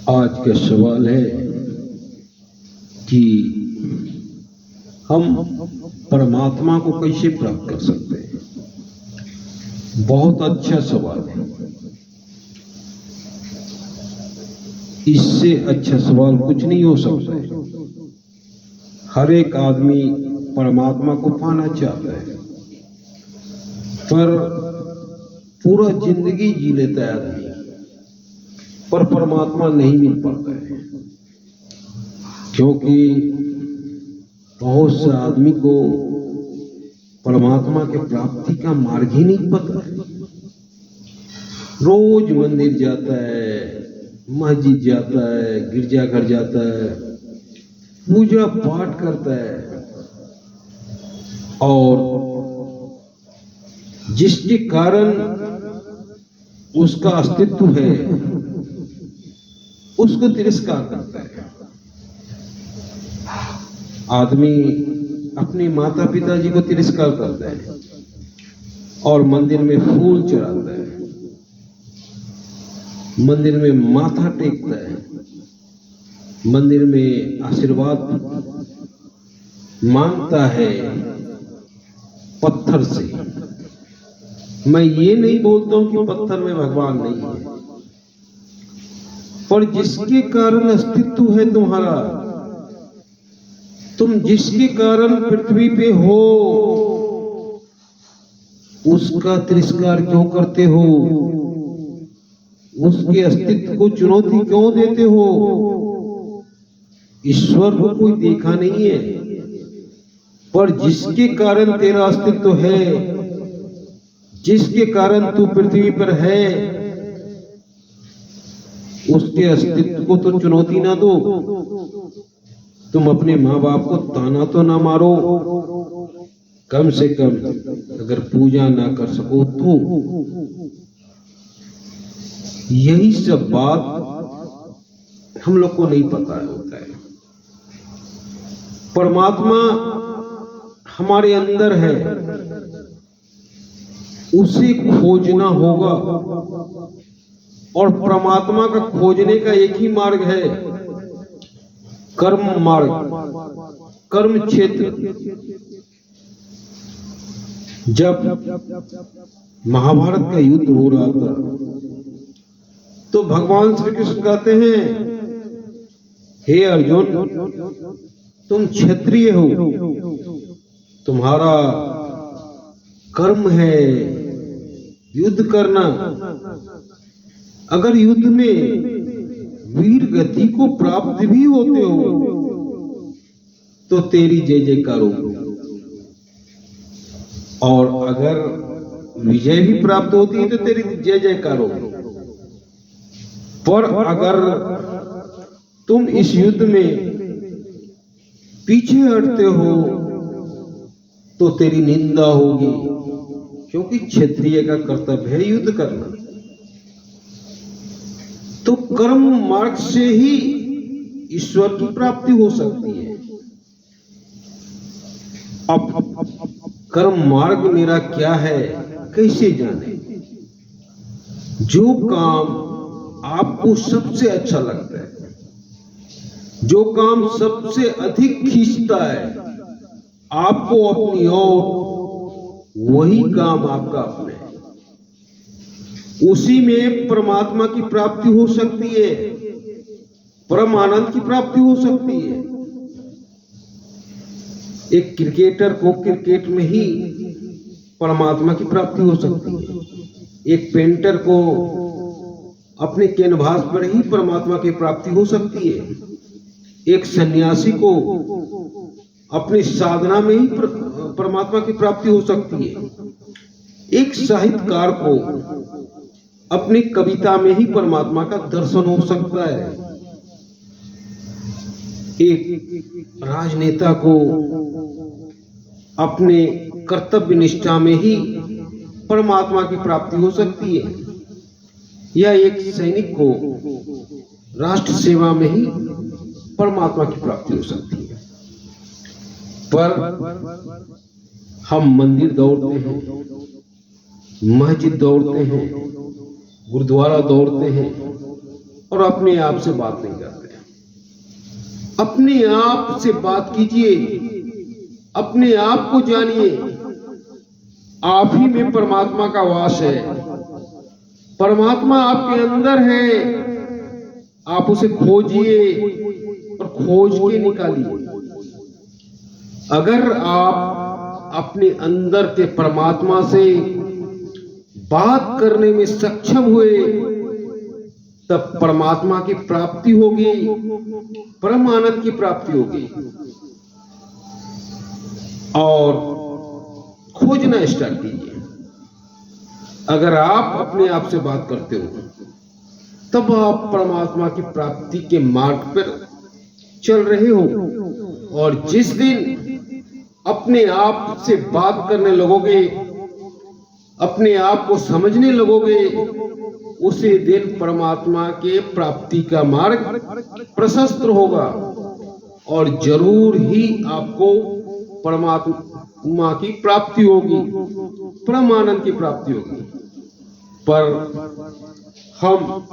आज का सवाल है कि हम परमात्मा को कैसे प्राप्त कर सकते हैं। बहुत अच्छा सवाल है। इससे अच्छा सवाल कुछ नहीं हो सकता है। हर एक आदमी परमात्मा को पाना चाहता है, पर पूरा जिंदगी जी लेता है आदमी, पर परमात्मा नहीं मिल पाता है, क्योंकि बहुत से आदमी को परमात्मा के प्राप्ति का मार्ग ही नहीं पता है। रोज मंदिर जाता है, मस्जिद जाता है, गिरजाघर जाता है, पूजा पाठ करता है, और जिसके कारण उसका अस्तित्व है उसको तिरस्कार करता है। आदमी अपने माता पिताजी को तिरस्कार करता है और मंदिर में फूल चढ़ाता है, मंदिर में माथा टेकता है, मंदिर में आशीर्वाद मांगता है पत्थर से। मैं ये नहीं बोलता हूं कि पत्थर में भगवान नहीं है, पर जिसके कारण अस्तित्व है तुम्हारा, तुम जिसके कारण पृथ्वी पे हो, उसका तिरस्कार क्यों करते हो? उसके अस्तित्व को चुनौती क्यों देते हो? ईश्वर को कोई देखा नहीं है, पर जिसके कारण तेरा अस्तित्व है, जिसके कारण तू पृथ्वी पर है, उसके अस्तित्व को तो चुनौती ना दो। तुम अपने माँ बाप को ताना तो ना मारो, कम से कम अगर पूजा ना कर सको तो। यही सब बात हम लोग को नहीं पता होता है। परमात्मा हमारे अंदर है, उसे खोजना होगा, और परमात्मा का खोजने का एक ही मार्ग है, कर्म मार्ग, कर्म क्षेत्र। जब महाभारत का युद्ध हो रहा था तो भगवान श्री कृष्ण कहते हैं, हे अर्जुन, तुम क्षत्रिय हो, तुम्हारा कर्म है युद्ध करना। अगर युद्ध में वीर गति को प्राप्त भी होते हो तो तेरी जय जयकार होगी, और अगर विजय भी प्राप्त होती है तो तेरी जय जयकार होगी। पर अगर तुम इस युद्ध में पीछे हटते हो तो तेरी निंदा होगी, क्योंकि क्षत्रिय का कर्तव्य है युद्ध करना। तो कर्म मार्ग से ही ईश्वर की प्राप्ति हो सकती है। अब कर्म मार्ग मेरा क्या है, कैसे जाने? जो काम आपको सबसे अच्छा लगता है, जो काम सबसे अधिक खींचता है आपको अपनी ओर, वही काम आपका अपना है। उसी में परमात्मा की प्राप्ति हो सकती है, परम आनंद की प्राप्ति हो सकती है। एक क्रिकेटर को क्रिकेट में ही परमात्मा की प्राप्ति हो सकती है। एक पेंटर को अपने कैनवास पर ही परमात्मा की प्राप्ति हो सकती है। एक सन्यासी को अपनी साधना में ही परमात्मा की प्राप्ति हो सकती है। एक साहित्यकार को अपनी कविता में ही परमात्मा का दर्शन हो सकता है। एक राजनेता को अपने कर्तव्य निष्ठा में ही परमात्मा की प्राप्ति हो सकती है, या एक सैनिक को राष्ट्र सेवा में ही परमात्मा की प्राप्ति हो सकती है। पर हम मंदिर दौड़ते हैं, मस्जिद दौड़ते हैं, गुरुद्वारा दौड़ते हैं, और अपने आप से बात नहीं करते। अपने आप से बात कीजिए, अपने आप को जानिए। आप ही में परमात्मा का वास है। परमात्मा आपके अंदर है। आप उसे खोजिए और खोज के निकालिए। अगर आप अपने अंदर के परमात्मा से बात करने में सक्षम हुए, तब परमात्मा की प्राप्ति होगी, परम आनंद की प्राप्ति होगी। और खोजना स्टार्ट कीजिए। अगर आप अपने आप से बात करते हो, तब आप परमात्मा की प्राप्ति के मार्ग पर चल रहे हो। और जिस दिन अपने आप से बात करने लगोगे, अपने आप को समझने लगोगे, उसी दिन परमात्मा के प्राप्ति का मार्ग प्रशस्त होगा और जरूर ही आपको परमात्मा की प्राप्ति होगी, परम आनंद की प्राप्ति होगी। पर हम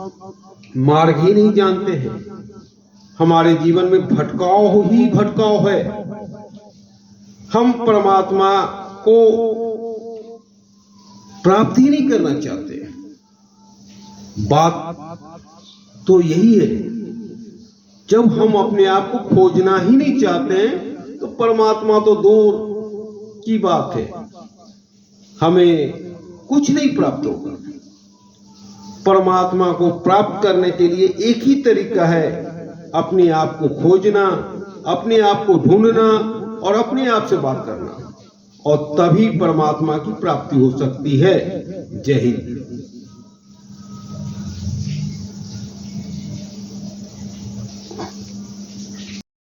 मार्ग ही नहीं जानते हैं। हमारे जीवन में भटकाव ही भटकाव है। हम परमात्मा को प्राप्ति नहीं करना चाहते। बात तो यही है। जब हम अपने आप को खोजना ही नहीं चाहते, तो परमात्मा तो दूर की बात है, हमें कुछ नहीं प्राप्त होगा। परमात्मा को प्राप्त करने के लिए एक ही तरीका है, अपने आप को खोजना, अपने आप को ढूंढना और अपने आप से बात करना, और तभी परमात्मा की प्राप्ति हो सकती है। जय हिंद।